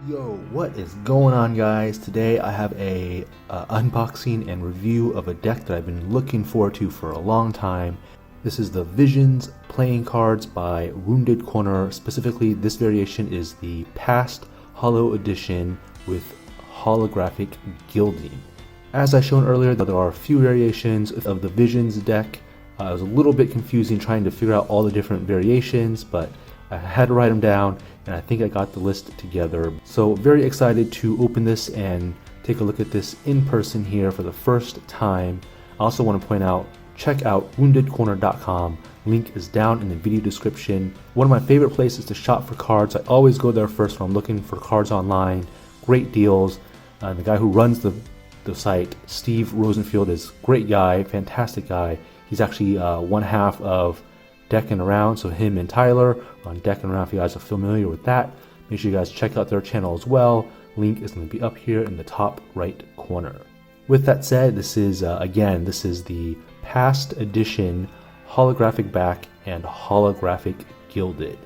Yo, what is going on, guys? Today I have a unboxing and review of a deck that I've been looking forward to for a long time. This is the Visions playing cards by Wounded Corner. Specifically, this variation is the past holo edition with holographic gilding. As I shown earlier, there are a few variations of the Visions deck. It was a little bit confusing trying to figure out all the different variations, but I had to write them down, and I think I got the list together. So very excited to open this and take a look at this in person here for the first time. I also want to point out, check out woundedcorner.com. Link is down in the video description. One of my favorite places to shop for cards. I always go there first when I'm looking for cards online. Great deals. The guy who runs the site, Steve Rosenfield, is a great guy, fantastic guy. He's actually one half of Decking Around, so him and Tyler on Decking Around. If you guys are familiar with that, make sure you guys check out their channel as well. Link is going to be up here in the top right corner. With that said, this is again, this is the past edition holographic back and holographic gilded,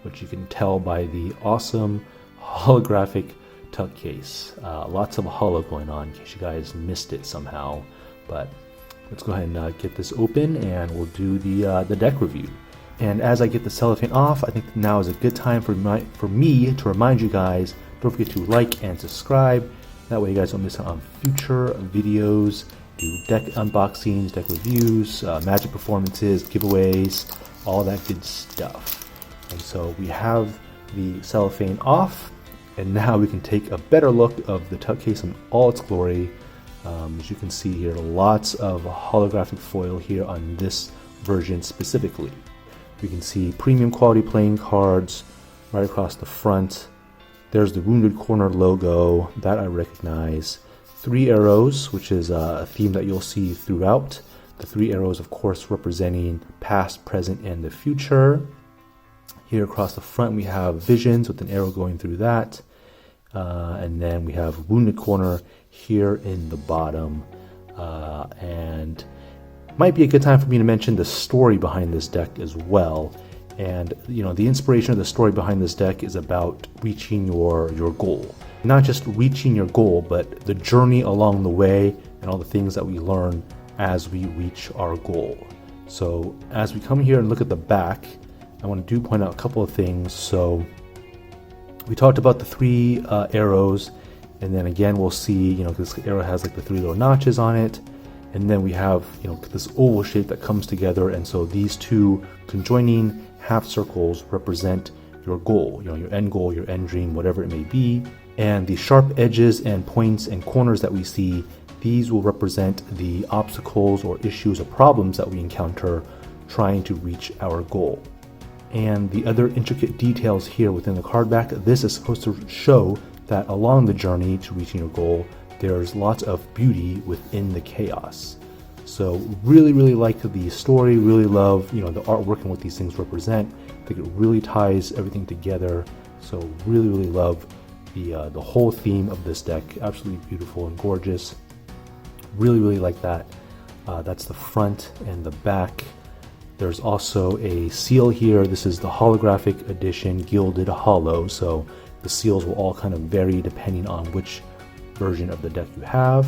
which you can tell by the awesome holographic tuck case. Lots of holo going on in case you guys missed it somehow, but let's go ahead and get this open and we'll do the deck review. And as I get the cellophane off, I think now is a good time for me to remind you guys, don't forget to like and subscribe. That way you guys don't miss out on future videos, do deck unboxings, deck reviews, magic performances, giveaways, all that good stuff. And so we have the cellophane off, and now we can take a better look of the tuck case in all its glory. As you can see here, lots of holographic foil here on this version specifically. We can see premium quality playing cards right across the front. There's the Wounded Corner logo that I recognize. 3 arrows, which is a theme that you'll see throughout. The 3 arrows, of course, representing past, present, and the future. Here across the front we have Visions with an arrow going through that. And then we have Wounded Corner here in the bottom, and might be a good time for me to mention the story behind this deck as well. And you know, the inspiration of the story behind this deck is about reaching your goal. Not just reaching your goal, but the journey along the way and all the things that we learn as we reach our goal. So as we come here and look at the back, I want to point out a couple of things. So we talked about the 3 arrows, and then again we'll see, you know, this arrow has like the 3 little notches on it, and then we have, you know, this oval shape that comes together, and so these 2 conjoining half circles represent your goal, you know, your end goal, your end dream, whatever it may be. And the sharp edges and points and corners that we see, these will represent the obstacles or issues or problems that we encounter trying to reach our goal. And the other intricate details here within the card back, this is supposed to show that along the journey to reaching your goal, there's lots of beauty within the chaos. So really like the story, really love, you know, the artwork and what these things represent. I think it really ties everything together. So really love the whole theme of this deck. Absolutely beautiful and gorgeous. Really like that. That's the front and the back. There's also a seal here. This is the holographic edition gilded holo, so the seals will all kind of vary depending on which version of the deck you have.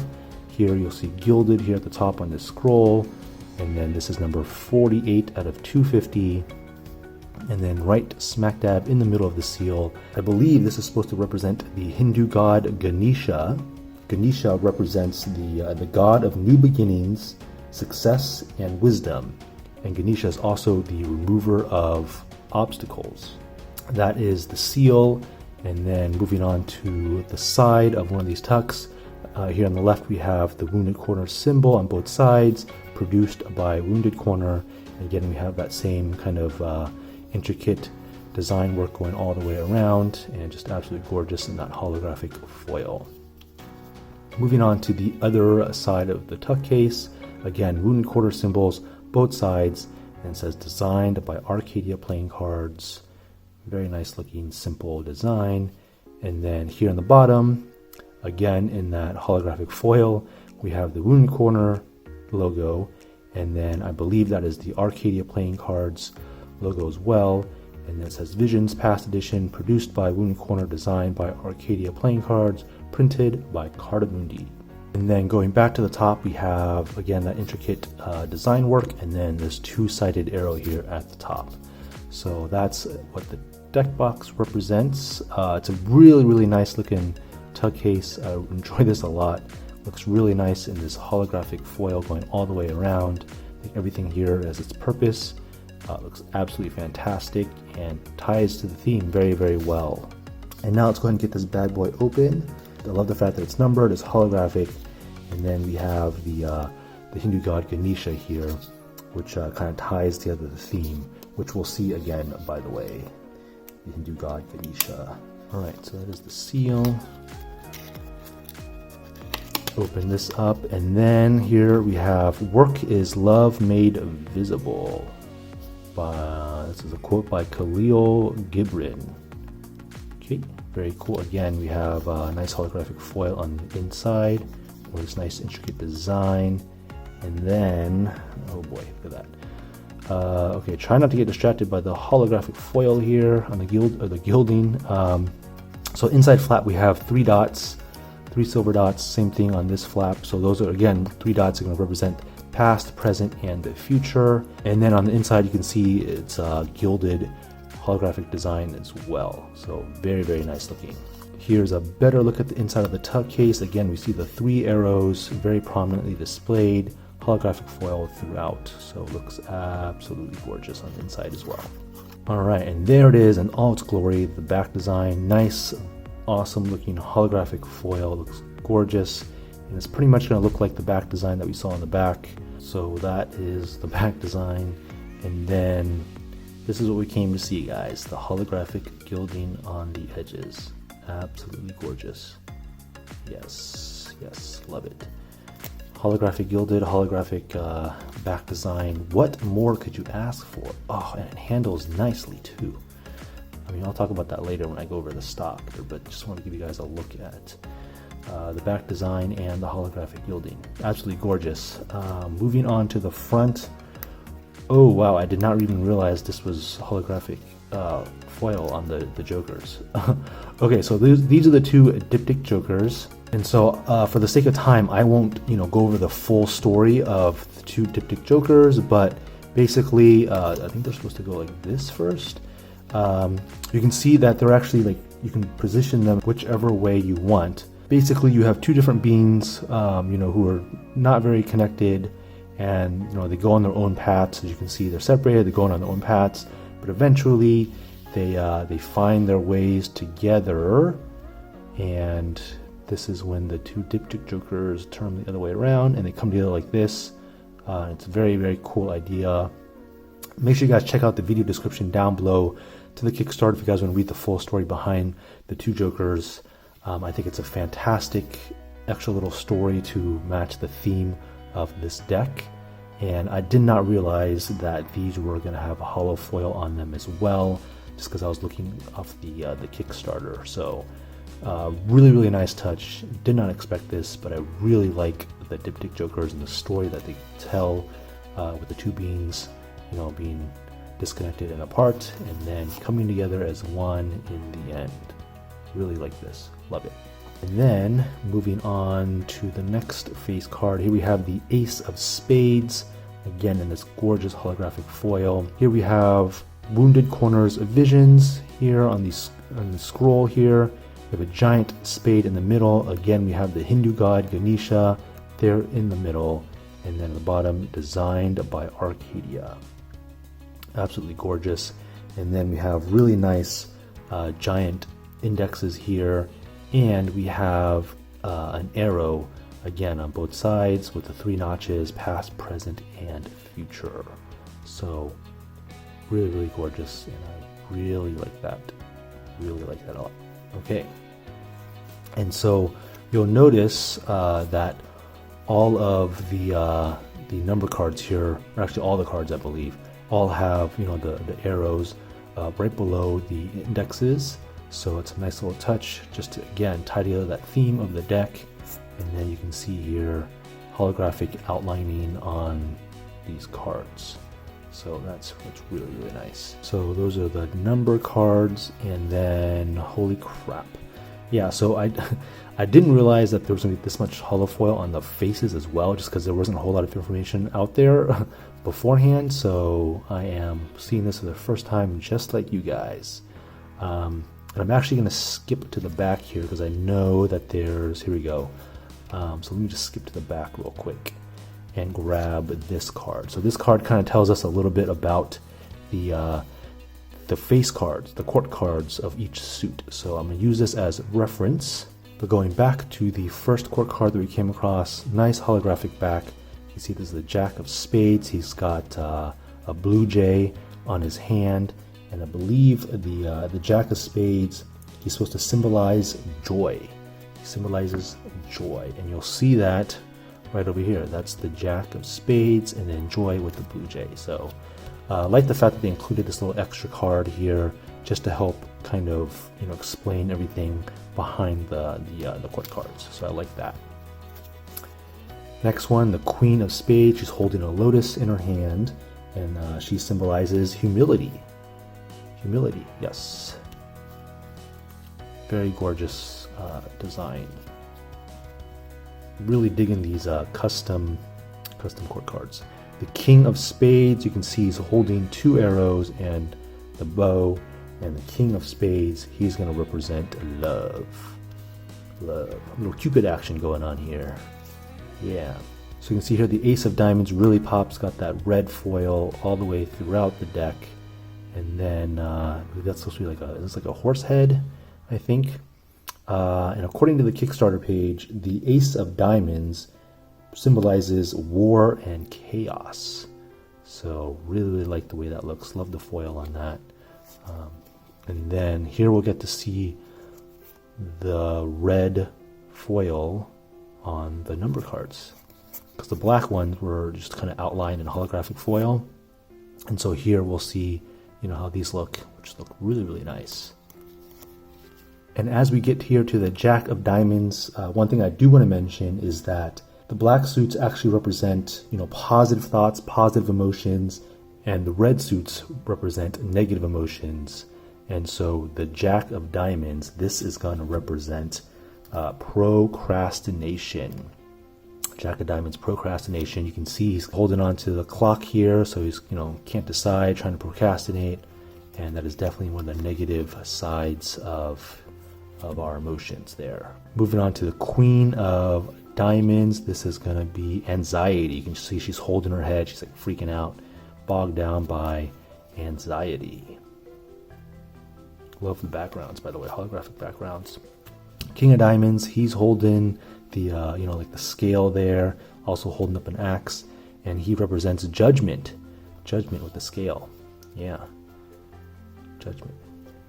Here you'll see gilded here at the top on this scroll, and then this is number 48 out of 250. And then right smack dab in the middle of the seal, I believe this is supposed to represent the Hindu god Ganesha. Ganesha represents the god of new beginnings, success, and wisdom. And Ganesha is also the remover of obstacles. That is the seal. And then moving on to the side of one of these tucks, here on the left we have the Wounded Corner symbol on both sides, produced by Wounded Corner. And again, we have that same kind of intricate design work going all the way around, and just absolutely gorgeous in that holographic foil. Moving on to the other side of the tuck case, again, Wounded Corner symbols, both sides, and it says designed by Arcadia Playing Cards. Very nice looking simple design. And then here on the bottom, again in that holographic foil, we have the Wounded Corner logo, and then I believe that is the Arcadia Playing Cards logo as well. And then it says Visions Past Edition, produced by Wounded Corner, designed by Arcadia Playing Cards, printed by Cartamundi. And then going back to the top, we have again that intricate design work, and then this two-sided arrow here at the top. So that's what the deck box represents. It's a really nice looking tug case. I enjoy this a lot. Looks really nice in this holographic foil going all the way around. I think everything here has its purpose. Looks absolutely fantastic and ties to the theme very well. And now let's go ahead and get this bad boy open. I love the fact that it's numbered, it's holographic, and then we have the Hindu god Ganesha here, which kind of ties together the theme, which we'll see again, by the way. The Hindu god Ganesha. Alright, so that is the seal. Open this up, and then here we have Work is Love Made Visible. This is a quote by Khalil Gibran. Okay, very cool. Again, we have a nice holographic foil on the inside with this nice intricate design. And then, oh boy, look at that. Okay, try not to get distracted by the holographic foil here on the gilding. So inside flap we have 3 dots, 3 silver dots, same thing on this flap. So those are, again, 3 dots are going to represent past, present, and the future. And then on the inside you can see it's gilded holographic design as well. So very nice looking. Here's a better look at the inside of the tug case. Again, we see the 3 arrows very prominently displayed, holographic foil throughout. So it looks absolutely gorgeous on the inside as well. Alright, and there it is in all its glory, the back design. Nice, awesome looking holographic foil, looks gorgeous. And it's pretty much going to look like the back design that we saw on the back. So that is the back design. And then this is what we came to see, guys. The holographic gilding on the edges. Absolutely gorgeous. Yes, love it. Holographic gilded, holographic back design. What more could you ask for? Oh, and it handles nicely too. I mean, I'll talk about that later when I go over the stock, but just want to give you guys a look at the back design and the holographic gilding. Absolutely gorgeous. Moving on to the front. Oh wow, I did not even realize this was holographic foil on the Jokers. Okay, so these are the 2 diptych Jokers. And so for the sake of time, I won't go over the full story of the 2 diptych Jokers, but basically I think they're supposed to go like this first. You can see that they're actually like, you can position them whichever way you want. Basically you have 2 different beings who are not very connected, and they go on their own paths. As you can see, they're separated, they're going on their own paths, but eventually they find their ways together, and this is when the 2 diptych Jokers turn the other way around and they come together like this. It's a very cool idea. Make sure you guys check out the video description down below to the Kickstarter if you guys want to read the full story behind the 2 Jokers. I think it's a fantastic extra little story to match the theme of this deck, and I did not realize that these were going to have a holo foil on them as well, just because I was looking off the Kickstarter. So really nice touch. Did not expect this, but I really like the diptych Jokers and the story that they tell with the 2 beings being disconnected and apart, and then coming together as one in the end. Really like this, love it. And then moving on to the next face card, here we have the Ace of Spades, again in this gorgeous holographic foil. Here we have Wounded Corner's Visions here on the scroll here. We have a giant spade in the middle. Again, we have the Hindu god Ganesha there in the middle, and then at the bottom, designed by Arcadia. Absolutely gorgeous. And then we have really nice giant indexes here, and we have an arrow again on both sides with the 3 notches, past, present, and future. So really gorgeous, and I really like that a lot. Okay, and so you'll notice that all of the number cards here, or actually all the cards I believe, all have the arrows right below the indexes. So it's a nice little touch just to again tie together that theme of the deck. And then you can see here holographic outlining on these cards. So that's really, really nice. So those are the number cards, and then holy crap. Yeah, so I didn't realize that there was going to be this much holo foil on the faces as well, just because there wasn't a whole lot of information out there beforehand. So I am seeing this for the first time, just like you guys. And I'm actually going to skip to the back here because I know that there's, here we go. So let me just skip to the back real quick and grab this card. So this card kind of tells us a little bit about the face cards, the court cards of each suit. So I'm going to use this as reference. But going back to the first court card that we came across, nice holographic back. You see this is the Jack of Spades. He's got a blue jay on his hand, and I believe the Jack of Spades, he's supposed to symbolize joy. He symbolizes joy, and you'll see that right over here. That's the Jack of Spades, and then joy with the blue jay. So I like the fact that they included this little extra card here just to help kind of, you know, explain everything behind the court cards. So I like that. Next one, the Queen of Spades. She's holding a lotus in her hand, and she symbolizes humility. Humility, yes. Very gorgeous design. Really digging these custom court cards. The King of Spades, you can see he's holding 2 arrows and the bow, and the King of Spades, he's going to represent love. Love. A little Cupid action going on here. Yeah. So you can see here the Ace of Diamonds really pops, got that red foil all the way throughout the deck. And then that's supposed to be like a horse head, I think. And according to the Kickstarter page, the Ace of Diamonds symbolizes war and chaos. So really like the way that looks. Love the foil on that. And then here we'll get to see the red foil on the number cards, because the black ones were just kind of outlined in holographic foil. And so here we'll see, you know, how these look, which look really, really nice. And as we get here to the Jack of Diamonds, one thing I do want to mention is that the black suits actually represent, you know, positive thoughts, positive emotions, and the red suits represent negative emotions. And so the Jack of Diamonds, this is going to represent procrastination. Jack of Diamonds, procrastination. You can see he's holding on to the clock here, so he's, you know, can't decide, trying to procrastinate, and that is definitely one of the negative sides of our emotions there. Moving on to the Queen of Diamonds, this is going to be anxiety. You can see she's holding her head, she's like freaking out, bogged down by anxiety. Love the backgrounds, by the way, holographic backgrounds. King of Diamonds, he's holding the you know, like the scale there, also holding up an axe, and he represents judgment. Judgment with the scale. Yeah. Judgment.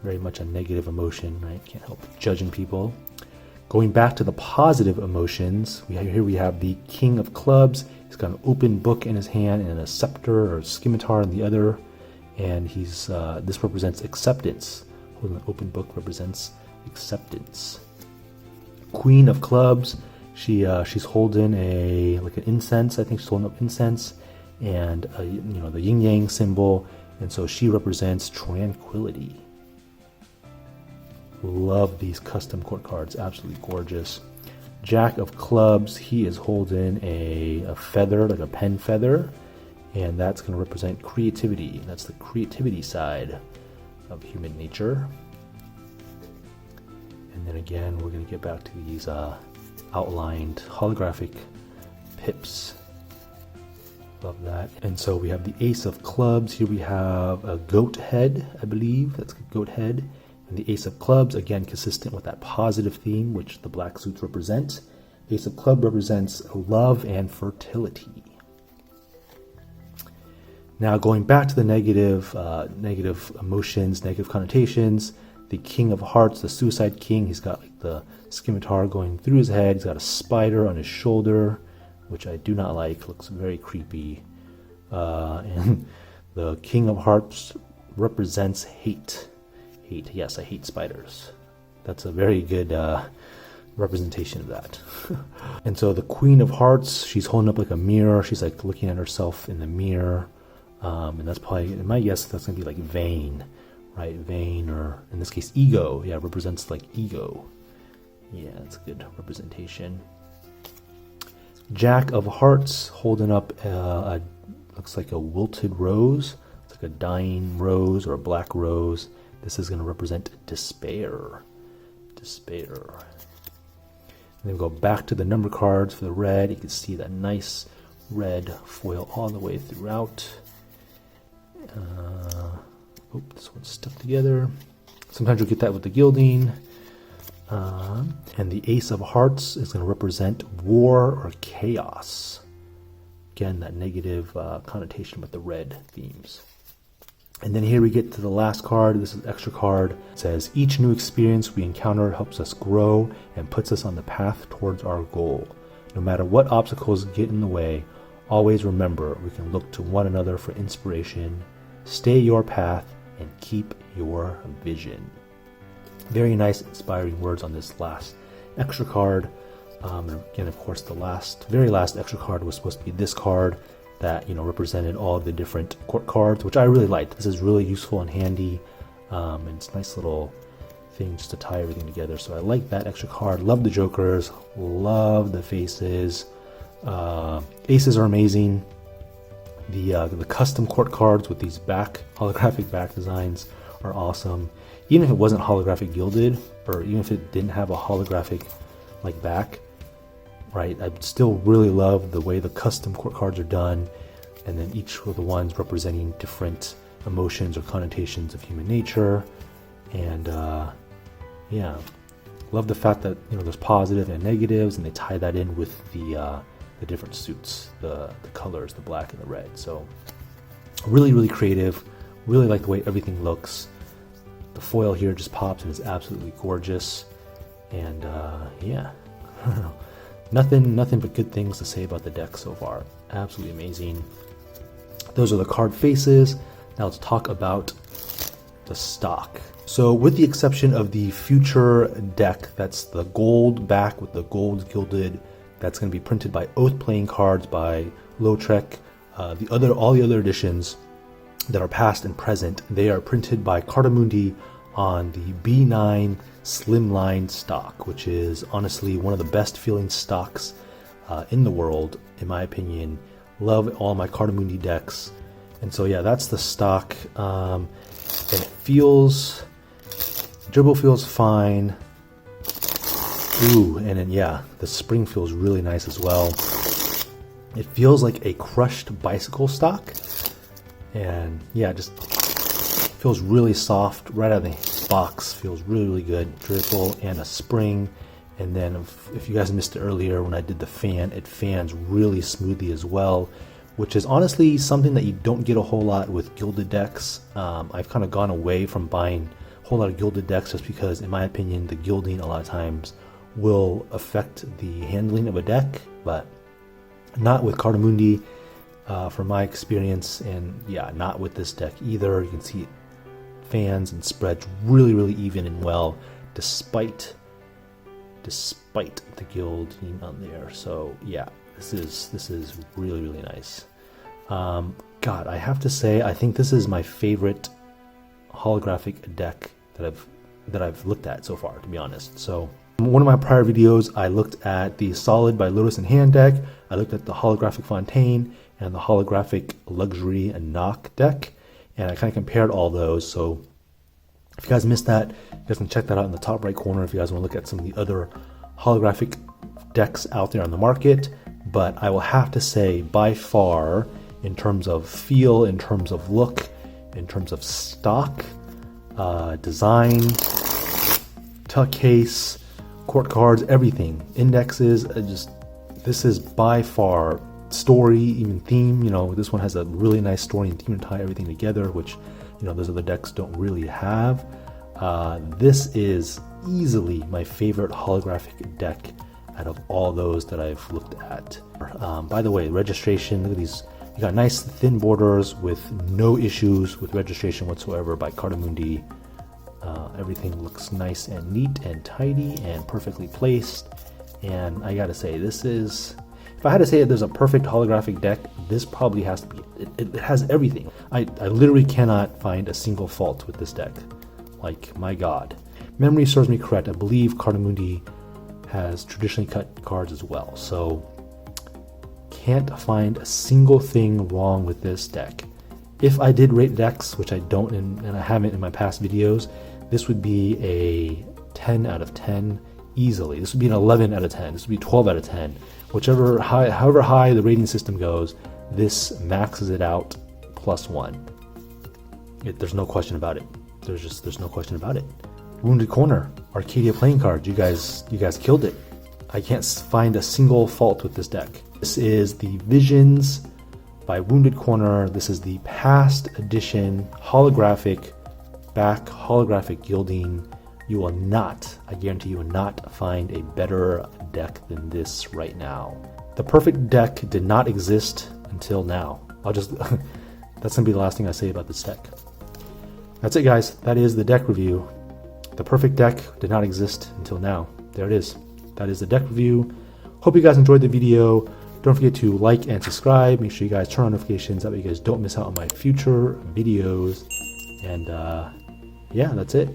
Very much a negative emotion, right? Can't help judging people. Going back to the positive emotions, here we have the King of Clubs. He's got an open book in his hand and a scepter or scimitar in the other, and he's this represents acceptance. Holding an open book represents acceptance. Queen of Clubs, she's holding an incense. I think she's holding up incense, and you know, the yin yang symbol, and so she represents tranquility. Love these custom court cards, absolutely gorgeous. Jack of Clubs, he is holding a feather, like a pen feather, and that's going to represent creativity. That's the creativity side of human nature. And then again, we're going to get back to these outlined holographic pips. Love that. And so we have the Ace of Clubs. Here we have a goat head, I believe. That's a goat head. And the Ace of Clubs, again, consistent with that positive theme, which the black suits represent. Ace of Clubs represents love and fertility. Now, going back to the negative emotions, negative connotations, the King of Hearts, the Suicide King, he's got like the scimitar going through his head. He's got a spider on his shoulder, which I do not like. Looks very creepy. And the King of Hearts represents hate. Hate. Yes, I hate spiders. That's a very good representation of that. And so the Queen of Hearts, she's holding up like a mirror. She's like looking at herself in the mirror. And that's probably, in my guess, that's going to be like Vane, right? Vane, or in this case, Ego. Yeah, represents like ego. Yeah, that's a good representation. Jack of Hearts holding up looks like a wilted rose. It's like a dying rose or a black rose. This is going to represent despair. Despair. And then we go back to the number cards for the red. You can see that nice red foil all the way throughout. This one's stuck together. Sometimes you'll get that with the gilding. And the Ace of Hearts is going to represent war or chaos. Again, that negative connotation with the red themes. And then here we get to the last card. This is extra card. It says, each new experience we encounter helps us grow and puts us on the path towards our goal. No matter what obstacles get in the way, always remember we can look to one another for inspiration. Stay your path and keep your vision. Very nice, inspiring words on this last extra card. And again, of course, the very last extra card was supposed to be this card that, you know, represented all of the different court cards, which I really liked. This is really useful and handy, and it's a nice little thing just to tie everything together. So I like that extra card. Love the jokers. Love the faces. Aces are amazing. The custom court cards with these holographic back designs are awesome. Even if it wasn't holographic gilded, or even if it didn't have a holographic like back, right? I still really love the way the custom court cards are done, and then each of the ones representing different emotions or connotations of human nature. And yeah, love the fact that, you know, there's positive and negatives, and they tie that in with the different suits, the colors, the black and the red. So really, really creative. Really like the way everything looks. The foil here just pops and is absolutely gorgeous. And yeah, nothing but good things to say about the deck so far. Absolutely amazing. Those are the card faces. Now let's talk about the stock. So with the exception of the future deck, that's the gold back with the gold gilded, that's going to be printed by Oath Playing Cards by Lautrec. All the other editions that are past and present, they are printed by Cartamundi on the B9 Slimline stock, which is honestly one of the best feeling stocks in the world, in my opinion. Love all my Cartamundi decks. And so yeah, that's the stock. And it feels, dribble feels fine. Ooh, and then yeah, the spring feels really nice as well. It feels like a crushed bicycle stock. And yeah, just feels really soft right out of the box. Feels really, really good. Dribble and a spring. And then if you guys missed it earlier when I did the fan, it fans really smoothly as well, which is honestly something that you don't get a whole lot with gilded decks. I've kind of gone away from buying a whole lot of gilded decks just because, in my opinion, the gilding a lot of times will affect the handling of a deck, but not with Cartamundi. From my experience, and yeah, not with this deck either. You can see it fans and spreads really, really even and well, despite the gilding on there. So yeah, this is really, really nice. God, I have to say, I think this is my favorite holographic deck that I've looked at so far, to be honest. So in one of my prior videos, I looked at the Solid by Lotus and Hand deck. I looked at the holographic Fontaine and the holographic Luxury and Knock deck, and I kind of compared all those. So if you guys missed that, you guys can check that out in the top right corner if you guys want to look at some of the other holographic decks out there on the market. But I will have to say, by far, in terms of feel, in terms of look, in terms of stock, design, tuck case, court cards, everything, indexes, this is by far, story, even theme, you know, this one has a really nice story and theme to tie everything together, which, you know, those other decks don't really have. This is easily my favorite holographic deck out of all those that I've looked at. By the way, registration, look at these, you got nice thin borders with no issues with registration whatsoever by Cartamundi. Everything looks nice and neat and tidy and perfectly placed. And I gotta say, this is, If I had to say that there's a perfect holographic deck, this probably has to be it. It has everything. I literally cannot find a single fault with this deck. Like, my god. Memory serves me correct, I believe Cartamundi has traditionally cut cards as well, so can't find a single thing wrong with this deck. If I did rate decks, which I don't and I haven't in my past videos, this would be a 10 out of 10 easily. This would be an 11 out of 10. This would be 12 out of 10. However high the rating system goes, this maxes it out +1. There's no question about it. There's no question about it. Wounded Corner, Arcadia playing card. You guys killed it. I can't find a single fault with this deck. This is the Visions by Wounded Corner. This is the past edition holographic gilding. You will not, I guarantee you will not find a better deck than this right now. The perfect deck did not exist until now. That's gonna be the last thing I say about this deck. That's it, guys. That is the deck review. The perfect deck did not exist until now. There it is. That is the deck review. Hope you guys enjoyed the video. Don't forget to like and subscribe. Make sure you guys turn on notifications. That way you guys don't miss out on my future videos. And yeah, that's it.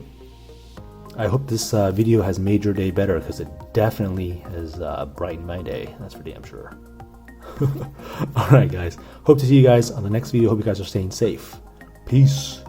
I hope this video has made your day better, because it definitely has brightened my day. That's for damn sure. Alright, guys. Hope to see you guys on the next video. Hope you guys are staying safe. Peace.